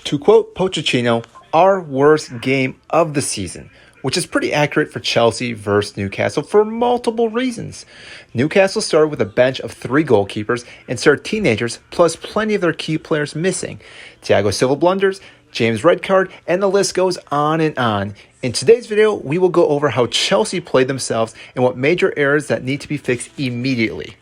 To quote Pochettino, our worst game of the season, which is pretty accurate for Chelsea versus Newcastle for multiple reasons. Newcastle started with a bench of 3 goalkeepers and started teenagers plus plenty of their key players missing. Thiago Silva blunders, James red card, and the list goes on and on. In today's video, we will go over how Chelsea played themselves and what major errors that need to be fixed immediately.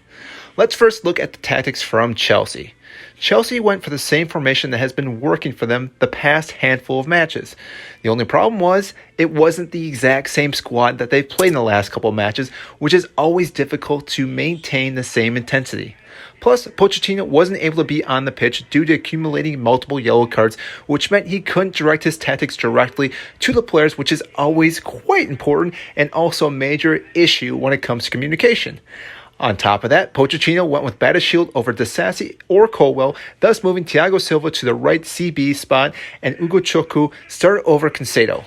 Let's first look at the tactics from Chelsea. Chelsea went for the same formation that has been working for them the past handful of matches. The only problem was, it wasn't the exact same squad that they've played in the last couple of matches, which is always difficult to maintain the same intensity. Plus, Pochettino wasn't able to be on the pitch due to accumulating multiple yellow cards, which meant he couldn't direct his tactics directly to the players, which is always quite important and also a major issue when it comes to communication. On top of that, Pochettino went with Battlefield over Disasi or Colwell, thus moving Thiago Silva to the right CB spot and Ugo Chukwu started over Cancelo.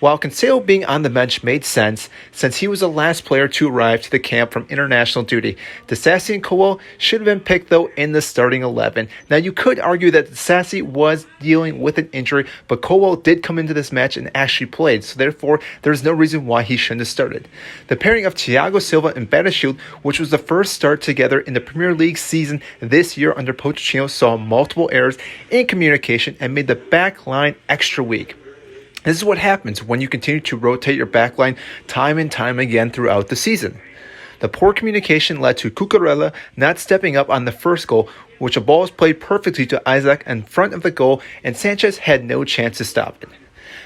While Cancelo being on the bench made sense, since he was the last player to arrive to the camp from international duty, Disasi and Colwell should have been picked though in the starting 11. Now you could argue that Disasi was dealing with an injury, but Colwell did come into this match and actually played, so therefore there's no reason why he shouldn't have started. The pairing of Thiago Silva and Battlefield, which was the first start together in the Premier League season this year under Pochettino, saw multiple errors in communication and made the back line extra weak. This is what happens when you continue to rotate your backline time and time again throughout the season. The poor communication led to Cucurella not stepping up on the first goal, which a ball was played perfectly to Isaac in front of the goal, and Sanchez had no chance to stop it.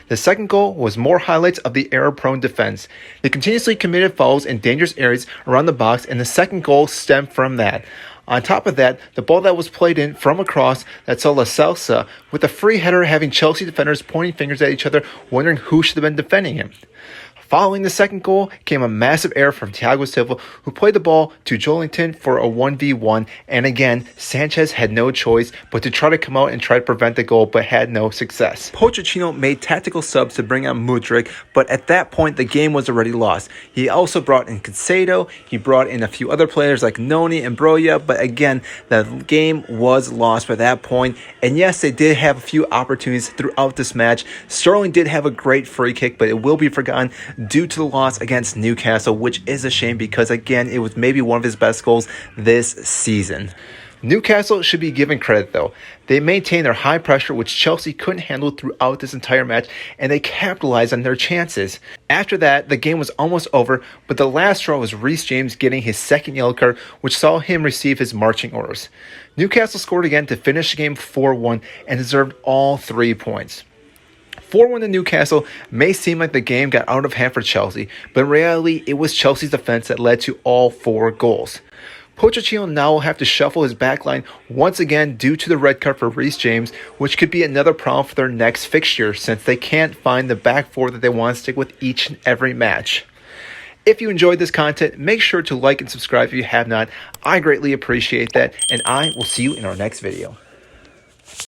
The second goal was more highlights of the error-prone defense. They continuously committed fouls in dangerous areas around the box, and the second goal stemmed from that. On top of that, the ball that was played in from across that saw La Salsa with a free header having Chelsea defenders pointing fingers at each other, wondering who should have been defending him. Following the second goal came a massive error from Thiago Silva, who played the ball to Joelinton for a 1v1, and again, Sanchez had no choice but to try to come out and try to prevent the goal, but had no success. Pochettino made tactical subs to bring on Mudryk, but at that point, the game was already lost. He also brought in Caicedo, he brought in a few other players like Noni and Broja, but again, the game was lost by that point, and yes, they did have a few opportunities throughout this match. Sterling did have a great free kick, but it will be forgotten due to the loss against Newcastle, which is a shame because, again, it was maybe one of his best goals this season. Newcastle should be given credit, though. They maintained their high pressure, which Chelsea couldn't handle throughout this entire match, and they capitalized on their chances. After that, the game was almost over, but the last straw was Reece James getting his second yellow card, which saw him receive his marching orders. Newcastle scored again to finish the game 4-1 and deserved all 3 points. 4-1 to Newcastle may seem like the game got out of hand for Chelsea, but in reality, it was Chelsea's defense that led to all 4 goals. Pochettino now will have to shuffle his backline once again due to the red card for Reece James, which could be another problem for their next fixture since they can't find the back 4 that they want to stick with each and every match. If you enjoyed this content, make sure to like and subscribe if you have not. I greatly appreciate that, and I will see you in our next video.